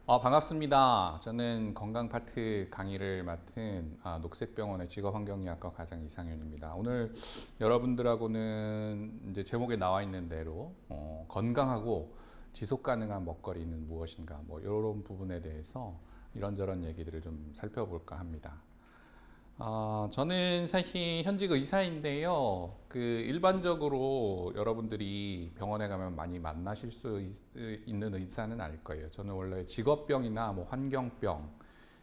반갑습니다. 저는 건강 파트 강의를 맡은 녹색병원의 직업환경의학과 과장 이상윤입니다. 오늘 여러분들하고는 이제 제목에 나와 있는 대로 건강하고 지속 가능한 먹거리는 무엇인가 뭐 이런 부분에 대해서 이런저런 얘기들을 좀 살펴볼까 합니다. 저는 사실 현직 의사인데요. 일반적으로 여러분들이 병원에 가면 많이 만나실 수 있는 의사는 아닐 거예요. 저는 원래 직업병이나 뭐 환경병,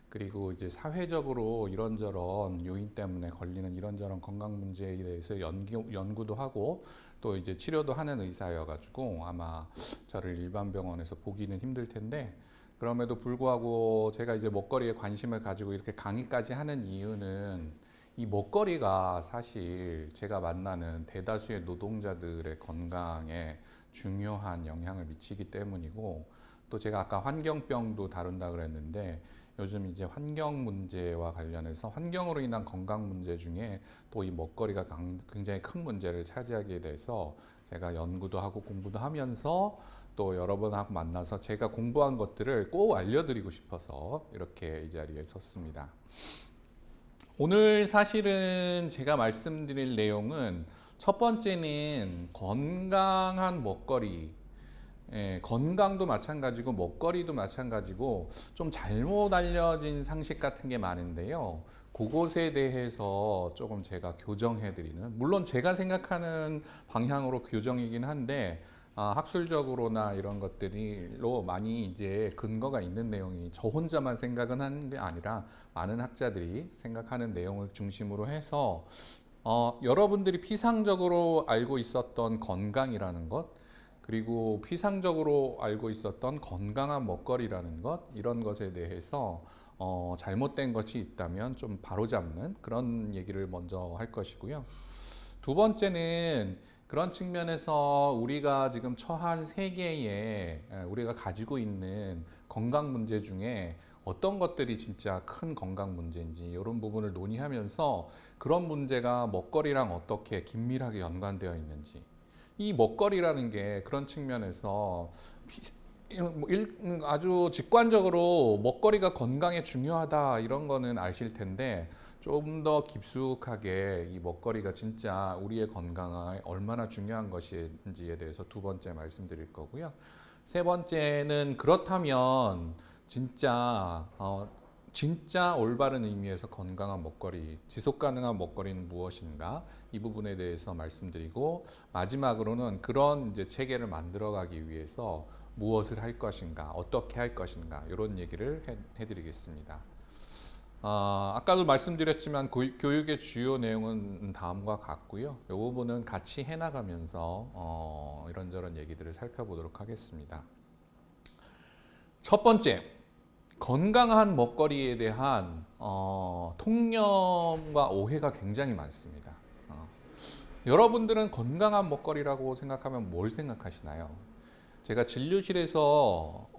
그리고 이제 사회적으로 이런저런 요인 때문에 걸리는 이런저런 건강 문제에 대해서 연구도 하고 또 이제 치료도 하는 의사여가지고 아마 저를 일반 병원에서 보기는 힘들 텐데, 그럼에도 불구하고 제가 이제 먹거리에 관심을 가지고 이렇게 강의까지 하는 이유는 이 먹거리가 사실 제가 만나는 대다수의 노동자들의 건강에 중요한 영향을 미치기 때문이고, 또 제가 아까 환경병도 다룬다 그랬는데 요즘 이제 환경 문제와 관련해서 환경으로 인한 건강 문제 중에 또 이 먹거리가 굉장히 큰 문제를 차지하게 돼서 제가 연구도 하고 공부도 하면서 또 여러분하고 만나서 제가 공부한 것들을 꼭 알려드리고 싶어서 이렇게 이 자리에 섰습니다. 오늘 사실은 제가 말씀드릴 내용은 첫 번째는 건강한 먹거리, 건강도 마찬가지고 먹거리도 마찬가지고 좀 잘못 알려진 상식 같은 게 많은데요. 그것에 대해서 조금 제가 교정해드리는, 물론 제가 생각하는 방향으로 교정이긴 한데 학술적으로나 이런 것들로 많이 이제 근거가 있는 내용이 저 혼자만 생각은 하는 게 아니라 많은 학자들이 생각하는 내용을 중심으로 해서 여러분들이 피상적으로 알고 있었던 건강이라는 것, 그리고 피상적으로 알고 있었던 건강한 먹거리라는 것, 이런 것에 대해서 잘못된 것이 있다면 좀 바로잡는 그런 얘기를 먼저 할 것이고요. 두 번째는 그런 측면에서 우리가 지금 처한 세계에 우리가 가지고 있는 건강 문제 중에 어떤 것들이 진짜 큰 건강 문제인지 이런 부분을 논의하면서 그런 문제가 먹거리랑 어떻게 긴밀하게 연관되어 있는지, 이 먹거리라는 게 그런 측면에서 아주 직관적으로 먹거리가 건강에 중요하다 이런 거는 아실 텐데, 좀 더 깊숙하게 이 먹거리가 진짜 우리의 건강에 얼마나 중요한 것인지에 대해서 두 번째 말씀드릴 거고요. 세 번째는 그렇다면 진짜 올바른 의미에서 건강한 먹거리, 지속 가능한 먹거리는 무엇인가, 이 부분에 대해서 말씀드리고, 마지막으로는 그런 이제 체계를 만들어가기 위해서 무엇을 할 것인가, 어떻게 할 것인가, 이런 얘기를 해드리겠습니다. 아까도 말씀드렸지만 교육의 주요 내용은 다음과 같고요. 이 부분은 같이 해나가면서 이런저런 얘기들을 살펴보도록 하겠습니다. 첫 번째, 건강한 먹거리에 대한 통념과 오해가 굉장히 많습니다. 여러분들은 건강한 먹거리라고 생각하면 뭘 생각하시나요? 제가 진료실에서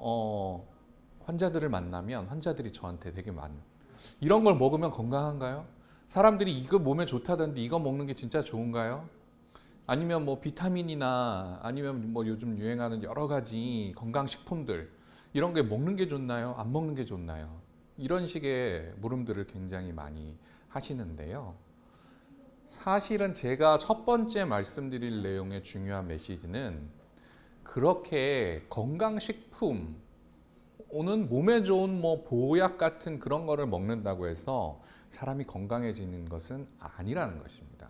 환자들을 만나면 환자들이 저한테 되게 이런 걸 먹으면 건강한가요? 사람들이 이거 몸에 좋다던데 이거 먹는 게 진짜 좋은가요? 아니면 뭐 비타민이나 아니면 뭐 요즘 유행하는 여러 가지 건강식품들, 이런 게 먹는 게 좋나요? 안 먹는 게 좋나요? 이런 식의 물음들을 굉장히 많이 하시는데요. 사실은 제가 첫 번째 말씀드릴 내용의 중요한 메시지는, 그렇게 건강식품 오는 몸에 좋은 뭐 보약 같은 그런 거를 먹는다고 해서 사람이 건강해지는 것은 아니라는 것입니다.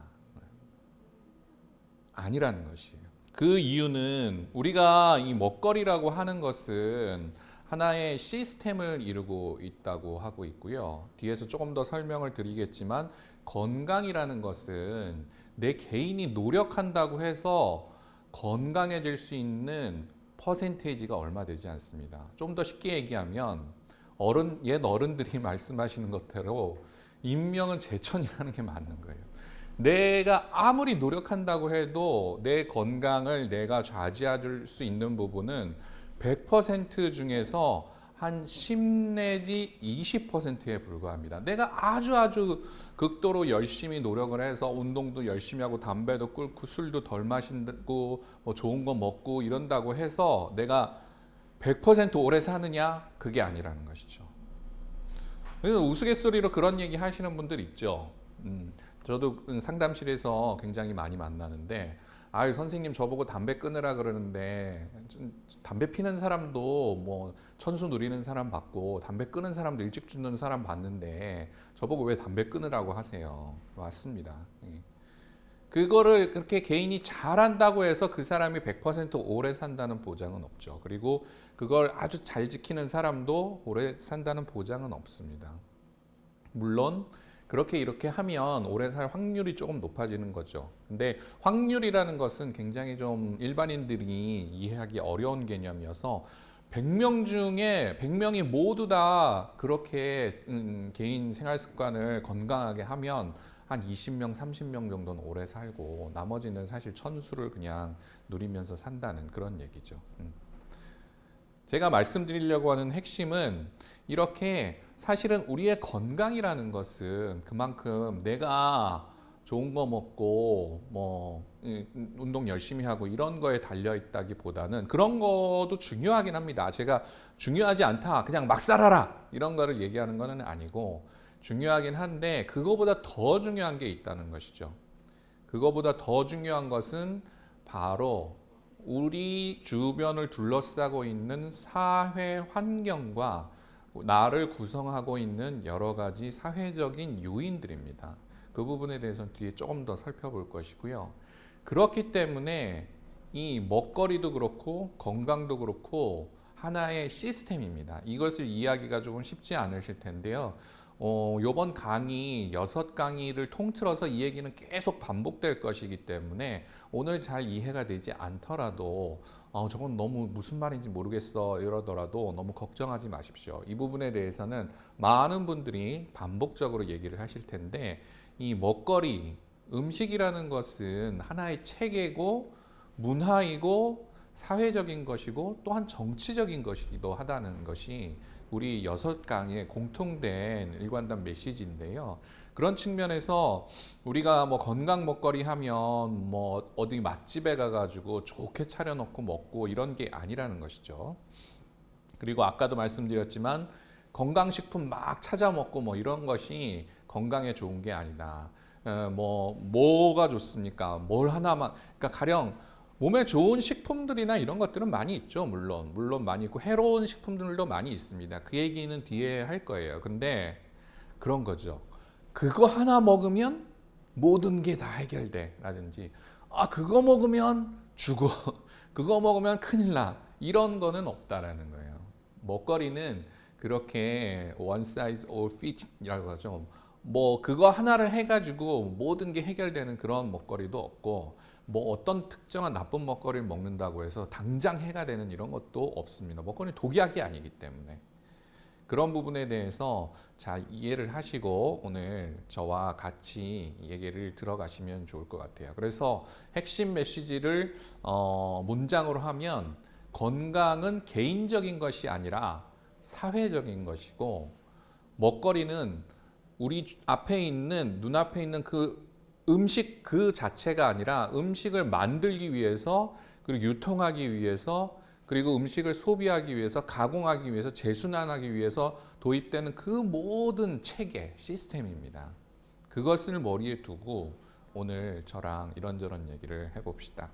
아니라는 것이에요. 그 이유는 우리가 이 먹거리라고 하는 것은 하나의 시스템을 이루고 있다고 하고 있고요. 뒤에서 조금 더 설명을 드리겠지만, 건강이라는 것은 내 개인이 노력한다고 해서 건강해질 수 있는 퍼센테이지가 얼마 되지 않습니다. 좀 더 쉽게 얘기하면 옛 어른들이 말씀하시는 것대로 인명은 제천이라는 게 맞는 거예요. 내가 아무리 노력한다고 해도 내 건강을 내가 좌지할 수 있는 부분은 100% 중에서 한 10 내지 20%에 불과합니다. 내가 아주 극도로 열심히 노력을 해서 운동도 열심히 하고 담배도 끊고 술도 덜 마시고 뭐 좋은 거 먹고 이런다고 해서 내가 100% 오래 사느냐? 그게 아니라는 것이죠. 그래서 우스갯소리로 그런 얘기 하시는 분들 있죠. 저도 상담실에서 굉장히 많이 만나는데, 아유 선생님 저보고 담배 끊으라 그러는데 담배 피는 사람도 뭐 천수 누리는 사람 봤고 담배 끊는 사람도 일찍 죽는 사람 봤는데 저보고 왜 담배 끊으라고 하세요? 맞습니다. 그거를 그렇게 개인이 잘한다고 해서 그 사람이 100% 오래 산다는 보장은 없죠. 그리고 그걸 아주 잘 지키는 사람도 오래 산다는 보장은 없습니다. 물론 그렇게 이렇게 하면 오래 살 확률이 조금 높아지는 거죠. 근데 확률이라는 것은 굉장히 좀 일반인들이 이해하기 어려운 개념이어서 100명 중에 100명이 모두 다 그렇게 개인 생활 습관을 건강하게 하면 한 20명, 30명 정도는 오래 살고 나머지는 사실 천수를 그냥 누리면서 산다는 그런 얘기죠. 제가 말씀드리려고 하는 핵심은 이렇게 사실은 우리의 건강이라는 것은 그만큼 내가 좋은 거 먹고 뭐 운동 열심히 하고 이런 거에 달려 있다기보다는 그런 것도 중요하긴 합니다. 제가 중요하지 않다, 그냥 막 살아라 이런 거를 얘기하는 거는 아니고 중요하긴 한데 그거보다 더 중요한 게 있다는 것이죠. 그거보다 더 중요한 것은 바로 우리 주변을 둘러싸고 있는 사회 환경과 나를 구성하고 있는 여러 가지 사회적인 요인들입니다. 그 부분에 대해서는 뒤에 조금 더 살펴볼 것이고요. 그렇기 때문에 이 먹거리도 그렇고 건강도 그렇고 하나의 시스템입니다. 이것을 이해하기가 조금 쉽지 않으실 텐데요. 이번 강의 6강의를 통틀어서 이 얘기는 계속 반복될 것이기 때문에 오늘 잘 이해가 되지 않더라도 저건 너무 무슨 말인지 모르겠어 이러더라도 너무 걱정하지 마십시오. 이 부분에 대해서는 많은 분들이 반복적으로 얘기를 하실 텐데 이 먹거리, 음식이라는 것은 하나의 체계고 문화이고 사회적인 것이고 또한 정치적인 것이기도 하다는 것이 우리 6강의 공통된 일관단 메시지인데요. 그런 측면에서 우리가 뭐 건강 먹거리 하면 뭐 어디 맛집에 가가지고 좋게 차려놓고 먹고 이런 게 아니라는 것이죠. 그리고 아까도 말씀드렸지만 건강식품 막 찾아 먹고 뭐 이런 것이 건강에 좋은 게 아니다. 뭐가 좋습니까? 뭘 하나만, 그러니까 가령 몸에 좋은 식품들이나 이런 것들은 많이 있죠. 물론 많이 있고 해로운 식품들도 많이 있습니다. 그 얘기는 뒤에 할 거예요. 근데 그런 거죠. 그거 하나 먹으면 모든 게 다 해결돼 라든지 그거 먹으면 죽어. 그거 먹으면 큰일 나. 이런 거는 없다라는 거예요. 먹거리는 그렇게 one size all fit이라고 하죠. 뭐 그거 하나를 해가지고 모든 게 해결되는 그런 먹거리도 없고 뭐 어떤 특정한 나쁜 먹거리를 먹는다고 해서 당장 해가 되는 이런 것도 없습니다. 먹거리는 독약이 아니기 때문에 그런 부분에 대해서 잘 이해를 하시고 오늘 저와 같이 얘기를 들어가시면 좋을 것 같아요. 그래서 핵심 메시지를 문장으로 하면 건강은 개인적인 것이 아니라 사회적인 것이고 먹거리는 우리 앞에 있는 눈앞에 있는 그 음식 그 자체가 아니라 음식을 만들기 위해서 그리고 유통하기 위해서 그리고 음식을 소비하기 위해서 가공하기 위해서 재순환하기 위해서 도입되는 그 모든 체계 시스템입니다. 그것을 머리에 두고 오늘 저랑 이런저런 얘기를 해봅시다.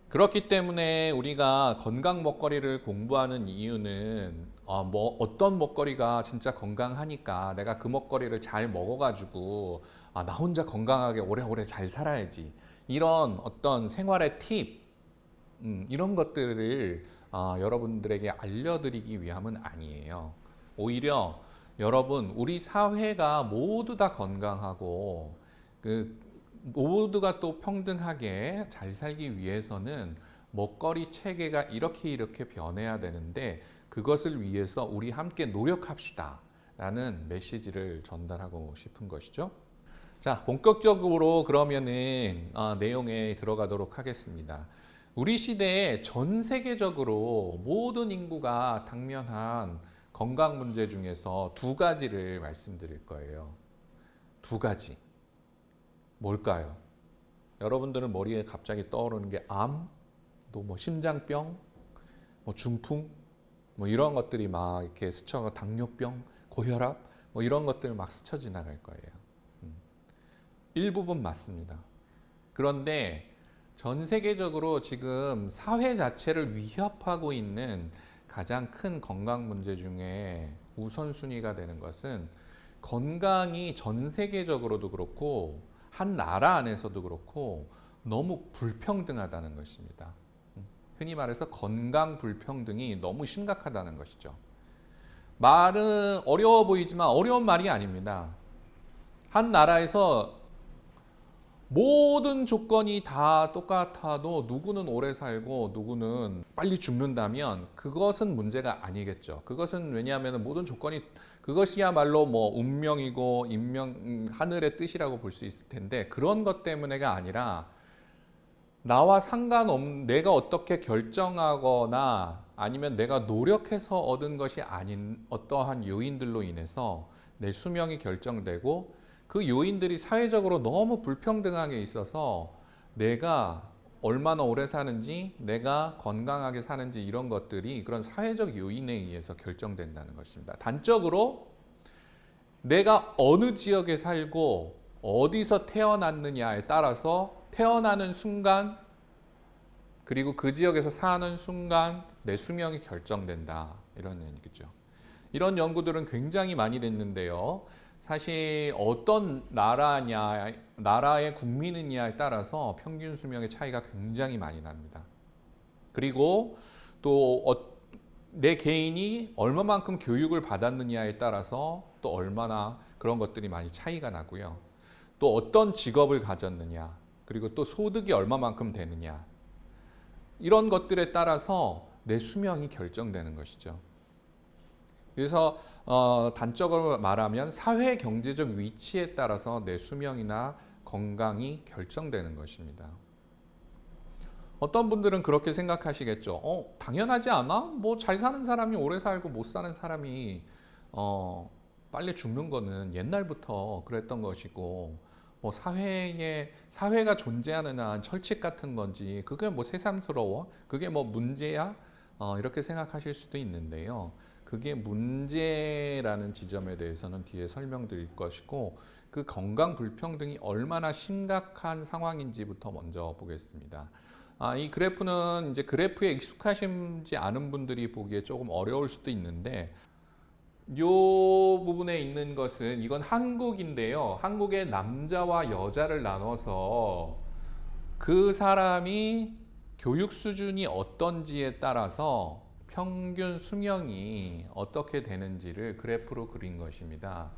그렇기 때문에 우리가 건강 먹거리를 공부하는 이유는 어떤 먹거리가 진짜 건강하니까 내가 그 먹거리를 잘 먹어가지고 나 혼자 건강하게 오래오래 잘 살아야지 이런 어떤 생활의 팁 이런 것들을 여러분들에게 알려드리기 위함은 아니에요. 오히려 여러분 우리 사회가 모두 다 건강하고 모두가 또 평등하게 잘 살기 위해서는 먹거리 체계가 이렇게 변해야 되는데 그것을 위해서 우리 함께 노력합시다 라는 메시지를 전달하고 싶은 것이죠. 자, 본격적으로 그러면은 내용에 들어가도록 하겠습니다. 우리 시대에 전 세계적으로 모든 인구가 당면한 건강 문제 중에서 2가지를 말씀드릴 거예요. 2가지. 뭘까요? 여러분들은 머리에 갑자기 떠오르는 게 암, 또 뭐 심장병, 뭐 중풍, 뭐 이런 것들이 막 이렇게 스쳐 당뇨병, 고혈압, 뭐 이런 것들 막 스쳐 지나갈 거예요. 일부분 맞습니다. 그런데 전 세계적으로 지금 사회 자체를 위협하고 있는 가장 큰 건강 문제 중에 우선순위가 되는 것은 건강이 전 세계적으로도 그렇고 한 나라 안에서도 그렇고 너무 불평등하다는 것입니다. 흔히 말해서 건강 불평등이 너무 심각하다는 것이죠. 말은 어려워 보이지만 어려운 말이 아닙니다. 한 나라에서 모든 조건이 다 똑같아도 누구는 오래 살고 누구는 빨리 죽는다면 그것은 문제가 아니겠죠. 그것은 왜냐하면 모든 조건이 그것이야말로 뭐 운명이고 하늘의 뜻이라고 볼 수 있을 텐데 그런 것 때문에가 아니라 나와 내가 어떻게 결정하거나 아니면 내가 노력해서 얻은 것이 아닌 어떠한 요인들로 인해서 내 수명이 결정되고 그 요인들이 사회적으로 너무 불평등하게 있어서 내가 얼마나 오래 사는지 내가 건강하게 사는지 이런 것들이 그런 사회적 요인에 의해서 결정된다는 것입니다. 단적으로 내가 어느 지역에 살고 어디서 태어났느냐에 따라서 태어나는 순간 그리고 그 지역에서 사는 순간 내 수명이 결정된다. 이런 얘기죠. 이런 연구들은 굉장히 많이 됐는데요. 사실 어떤 나라의 국민이냐에 따라서 평균 수명의 차이가 굉장히 많이 납니다. 그리고 또 내 개인이 얼마만큼 교육을 받았느냐에 따라서 또 얼마나 그런 것들이 많이 차이가 나고요. 또 어떤 직업을 가졌느냐, 그리고 또 소득이 얼마만큼 되느냐, 이런 것들에 따라서 내 수명이 결정되는 것이죠. 그래서 단적으로 말하면 사회 경제적 위치에 따라서 내 수명이나 건강이 결정되는 것입니다. 어떤 분들은 그렇게 생각하시겠죠. 당연하지 않아? 뭐 잘 사는 사람이 오래 살고 못 사는 사람이 빨리 죽는 거는 옛날부터 그랬던 것이고 뭐 사회가 존재하는 한 철칙 같은 건지 그게 뭐 새삼스러워? 그게 뭐 문제야? 이렇게 생각하실 수도 있는데요. 그게 문제라는 지점에 대해서는 뒤에 설명드릴 것이고 그 건강 불평등이 얼마나 심각한 상황인지부터 먼저 보겠습니다. 이 그래프는 이제 그래프에 익숙하시지 않은 분들이 보기에 조금 어려울 수도 있는데 이 부분에 있는 것은 이건 한국인데요. 한국의 남자와 여자를 나눠서 그 사람이 교육 수준이 어떤지에 따라서 평균 수명이 어떻게 되는지를 그래프로 그린 것입니다.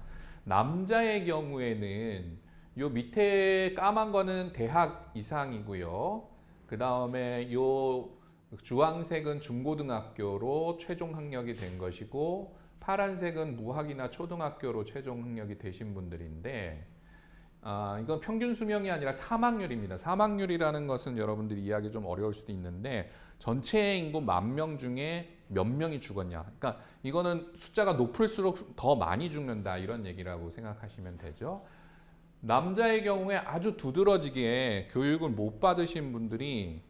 남자의 경우에는 요 밑에 까만 거는 대학 이상이고요. 그 다음에 요 주황색은 중고등학교로 최종 학력이 된 것이고 파란색은 무학이나 초등학교로 최종 학력이 되신 분들인데 이건 평균 수명이 아니라 사망률입니다. 사망률이라는 것은 여러분들이 이해하기 좀 어려울 수도 있는데 전체 인구 10,000명 중에 몇 명이 죽었냐. 그러니까 이거는 숫자가 높을수록 더 많이 죽는다 이런 얘기라고 생각하시면 되죠. 남자의 경우에 아주 두드러지게 교육을 못 받으신 분들이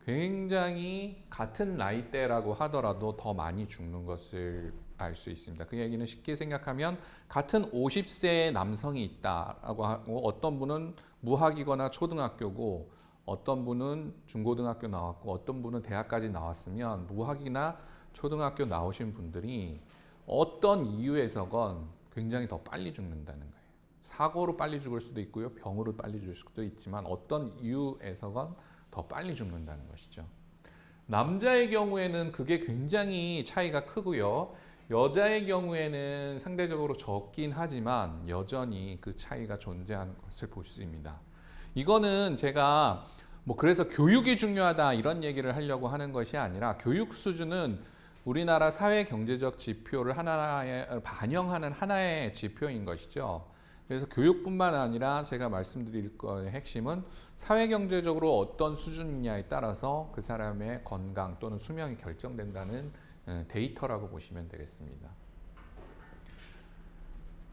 굉장히 같은 나이대라고 하더라도 더 많이 죽는 것을 알 수 있습니다. 그 얘기는 쉽게 생각하면 같은 50세의 남성이 있다라고 하고 어떤 분은 무학이거나 초등학교고 어떤 분은 중고등학교 나왔고 어떤 분은 대학까지 나왔으면 무학이나 초등학교 나오신 분들이 어떤 이유에서건 굉장히 더 빨리 죽는다는 거예요. 사고로 빨리 죽을 수도 있고요. 병으로 빨리 죽을 수도 있지만 어떤 이유에서건 더 빨리 죽는다는 것이죠. 남자의 경우에는 그게 굉장히 차이가 크고요. 여자의 경우에는 상대적으로 적긴 하지만 여전히 그 차이가 존재하는 것을 볼 수 있습니다. 이거는 제가 뭐 그래서 교육이 중요하다 이런 얘기를 하려고 하는 것이 아니라 교육 수준은 우리나라 사회 경제적 지표를 반영하는 하나의 지표인 것이죠. 그래서 교육뿐만 아니라 제가 말씀드릴 거의 핵심은 사회 경제적으로 어떤 수준이냐에 따라서 그 사람의 건강 또는 수명이 결정된다는 데이터라고 보시면 되겠습니다.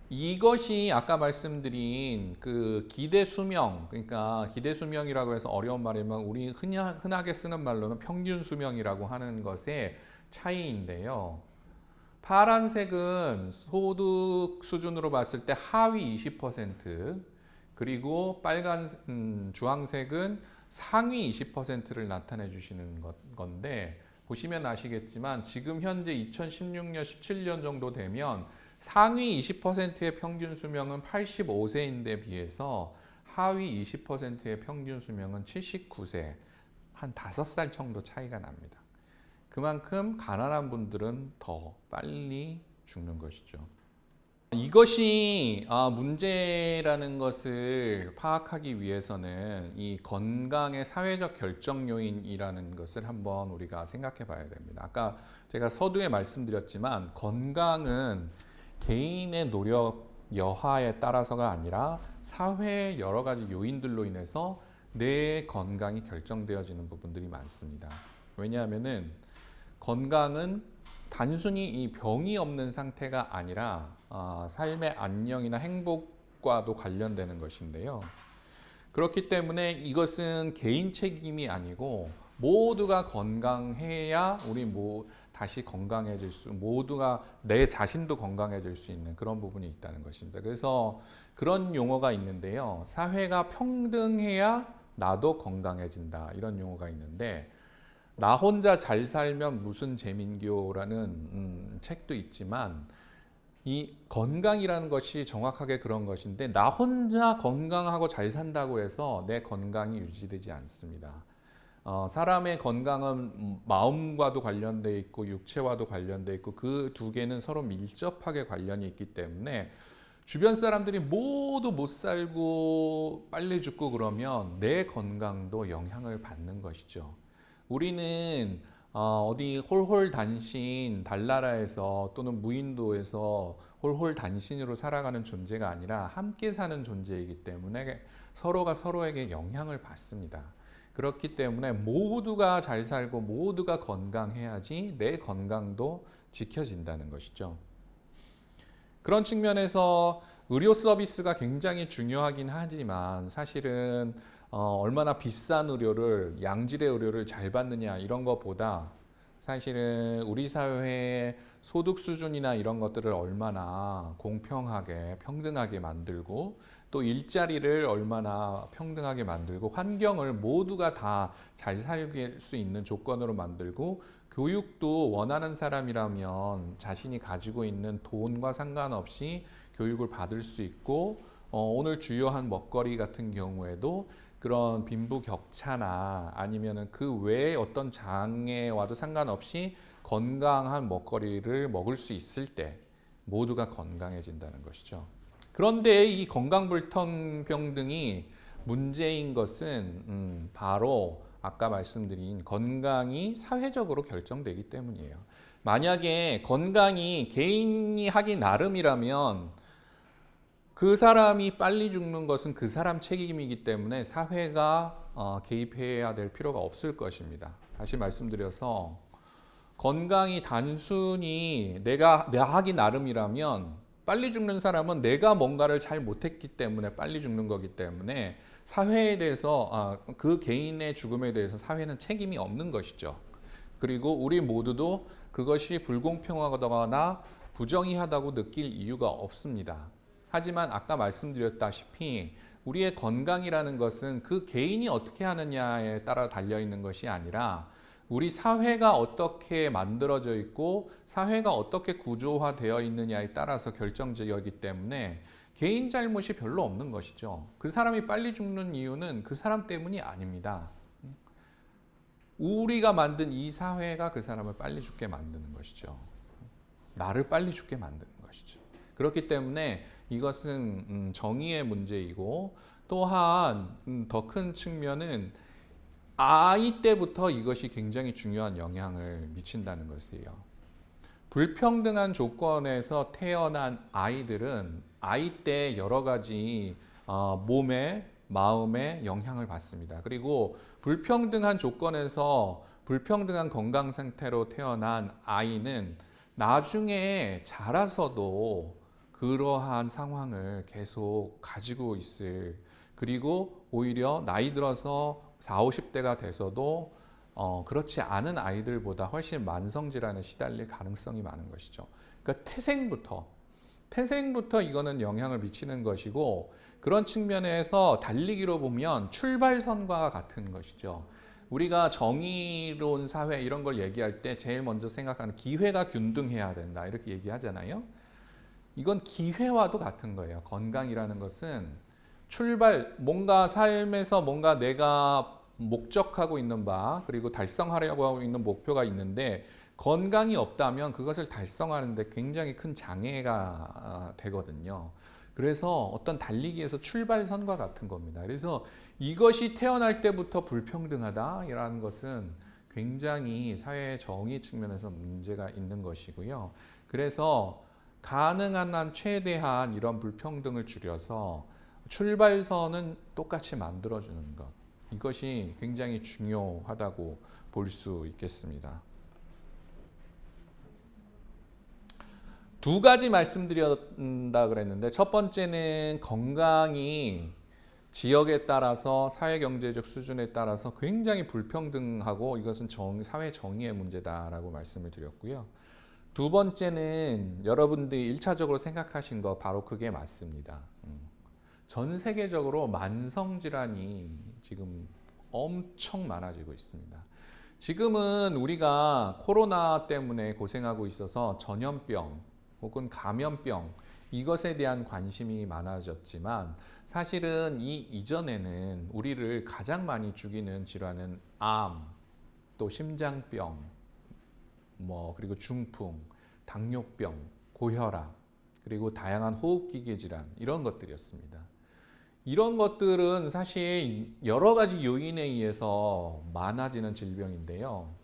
이것이 아까 말씀드린 그 기대 수명, 그러니까 기대 수명이라고 해서 어려운 말이면 우리 흔하게 쓰는 말로는 평균 수명이라고 하는 것의 차이인데요. 파란색은 소득 수준으로 봤을 때 하위 20%, 그리고 주황색은 상위 20%를 나타내 주시는 건데, 보시면 아시겠지만 지금 현재 2016년, 17년 정도 되면 상위 20%의 평균 수명은 85세인데 비해서 하위 20%의 평균 수명은 79세, 한 5살 정도 차이가 납니다. 그만큼 가난한 분들은 더 빨리 죽는 것이죠. 이것이 문제라는 것을 파악하기 위해서는 이 건강의 사회적 결정 요인이라는 것을 한번 우리가 생각해 봐야 됩니다. 아까 제가 서두에 말씀드렸지만 건강은 개인의 노력 여하에 따라서가 아니라 사회의 여러 가지 요인들로 인해서 내 건강이 결정되어지는 부분들이 많습니다. 왜냐하면은 건강은 단순히 이 병이 없는 상태가 아니라 삶의 안녕이나 행복과도 관련되는 것인데요. 그렇기 때문에 이것은 개인 책임이 아니고 모두가 건강해야 우리 다시 건강해질 모두가 내 자신도 건강해질 수 있는 그런 부분이 있다는 것입니다. 그래서 그런 용어가 있는데요. 사회가 평등해야 나도 건강해진다, 이런 용어가 있는데, 나 혼자 잘 살면 무슨 재민교라는 책도 있지만, 이 건강이라는 것이 정확하게 그런 것인데, 나 혼자 건강하고 잘 산다고 해서 내 건강이 유지되지 않습니다. 사람의 건강은 마음과도 관련돼 있고 육체와도 관련돼 있고 그 두 개는 서로 밀접하게 관련이 있기 때문에 주변 사람들이 모두 못 살고 빨리 죽고 그러면 내 건강도 영향을 받는 것이죠. 우리는 어디 홀홀단신 달나라에서 또는 무인도에서 홀홀단신으로 살아가는 존재가 아니라 함께 사는 존재이기 때문에 서로가 서로에게 영향을 받습니다. 그렇기 때문에 모두가 잘 살고 모두가 건강해야지 내 건강도 지켜진다는 것이죠. 그런 측면에서 의료 서비스가 굉장히 중요하긴 하지만 사실은 얼마나 비싼 의료를, 양질의 의료를 잘 받느냐 이런 것보다 사실은 우리 사회의 소득 수준이나 이런 것들을 얼마나 공평하게 평등하게 만들고 또 일자리를 얼마나 평등하게 만들고 환경을 모두가 다 잘 살게 수 있는 조건으로 만들고 교육도 원하는 사람이라면 자신이 가지고 있는 돈과 상관없이 교육을 받을 수 있고 오늘 주요한 먹거리 같은 경우에도 그런 빈부격차나 아니면은 그 외에 어떤 장애와도 상관없이 건강한 먹거리를 먹을 수 있을 때 모두가 건강해진다는 것이죠. 그런데 이 건강불평등이 문제인 것은 바로 아까 말씀드린 건강이 사회적으로 결정되기 때문이에요. 만약에 건강이 개인이 하기 나름이라면 그 사람이 빨리 죽는 것은 그 사람 책임이기 때문에 사회가 개입해야 될 필요가 없을 것입니다. 다시 말씀드려서 건강이 단순히 내가 하기 나름이라면 빨리 죽는 사람은 내가 뭔가를 잘 못했기 때문에 빨리 죽는 거기 때문에 사회에 대해서 그 개인의 죽음에 대해서 사회는 책임이 없는 것이죠. 그리고 우리 모두도 그것이 불공평하거나 부정의하다고 느낄 이유가 없습니다. 하지만 아까 말씀드렸다시피 우리의 건강이라는 것은 그 개인이 어떻게 하느냐에 따라 달려있는 것이 아니라 우리 사회가 어떻게 만들어져 있고 사회가 어떻게 구조화되어 있느냐에 따라서 결정적이기 때문에 개인 잘못이 별로 없는 것이죠. 그 사람이 빨리 죽는 이유는 그 사람 때문이 아닙니다. 우리가 만든 이 사회가 그 사람을 빨리 죽게 만드는 것이죠. 나를 빨리 죽게 만드는 것이죠. 그렇기 때문에 이것은 정의의 문제이고 또한 더 큰 측면은 아이 때부터 이것이 굉장히 중요한 영향을 미친다는 것이에요. 불평등한 조건에서 태어난 아이들은 아이 때 여러 가지 몸에, 마음에 영향을 받습니다. 그리고 불평등한 조건에서 불평등한 건강 상태로 태어난 아이는 나중에 자라서도 그러한 상황을 계속 가지고 있을, 그리고 오히려 나이 들어서 40, 50대가 돼서도 그렇지 않은 아이들보다 훨씬 만성 질환에 시달릴 가능성이 많은 것이죠. 그러니까 태생부터 이거는 영향을 미치는 것이고, 그런 측면에서 달리기로 보면 출발선과 같은 것이죠. 우리가 정의로운 사회 이런 걸 얘기할 때 제일 먼저 생각하는 기회가 균등해야 된다 이렇게 얘기하잖아요. 이건 기회와도 같은 거예요. 건강이라는 것은 뭔가 삶에서 뭔가 내가 목적하고 있는 바, 그리고 달성하려고 하고 있는 목표가 있는데 건강이 없다면 그것을 달성하는 데 굉장히 큰 장애가 되거든요. 그래서 어떤 달리기에서 출발선과 같은 겁니다. 그래서 이것이 태어날 때부터 불평등하다라는 것은 굉장히 사회 정의 측면에서 문제가 있는 것이고요. 그래서 가능한 한 최대한 이런 불평등을 줄여서 출발선은 똑같이 만들어주는 것. 이것이 굉장히 중요하다고 볼 수 있겠습니다. 두 가지 말씀드린다 그랬는데, 첫 번째는 건강이 지역에 따라서 사회경제적 수준에 따라서 굉장히 불평등하고 이것은 사회 정의의 문제다라고 말씀을 드렸고요. 두 번째는 여러분들이 1차적으로 생각하신 거 바로 그게 맞습니다. 전 세계적으로 만성질환이 지금 엄청 많아지고 있습니다. 지금은 우리가 코로나 때문에 고생하고 있어서 전염병 혹은 감염병 이것에 대한 관심이 많아졌지만, 사실은 이전에는 우리를 가장 많이 죽이는 질환은 암, 또 심장병, 그리고 중풍, 당뇨병, 고혈압, 그리고 다양한 호흡기계 질환 이런 것들이었습니다. 이런 것들은 사실 여러 가지 요인에 의해서 많아지는 질병인데요.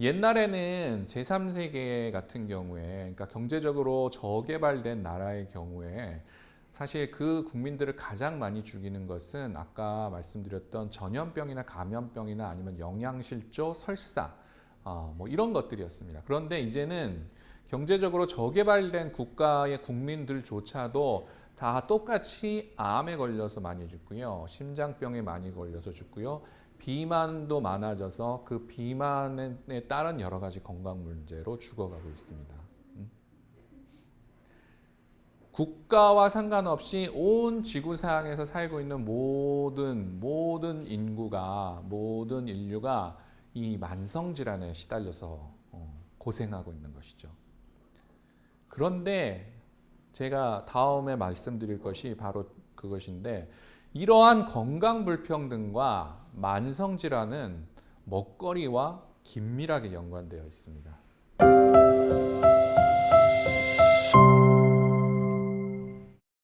옛날에는 제3세계 같은 경우에, 그러니까 경제적으로 저개발된 나라의 경우에 사실 그 국민들을 가장 많이 죽이는 것은 아까 말씀드렸던 전염병이나 감염병이나 아니면 영양실조, 설사 이런 것들이었습니다. 그런데 이제는 경제적으로 저개발된 국가의 국민들조차도 다 똑같이 암에 걸려서 많이 죽고요. 심장병에 많이 걸려서 죽고요. 비만도 많아져서 그 비만에 따른 여러 가지 건강 문제로 죽어가고 있습니다. 국가와 상관없이 온 지구상에서 살고 있는 모든 인구가, 모든 인류가 이 만성질환에 시달려서 고생하고 있는 것이죠. 그런데 제가 다음에 말씀드릴 것이 바로 그것인데, 이러한 건강 불평등과 만성질환은 먹거리와 긴밀하게 연관되어 있습니다.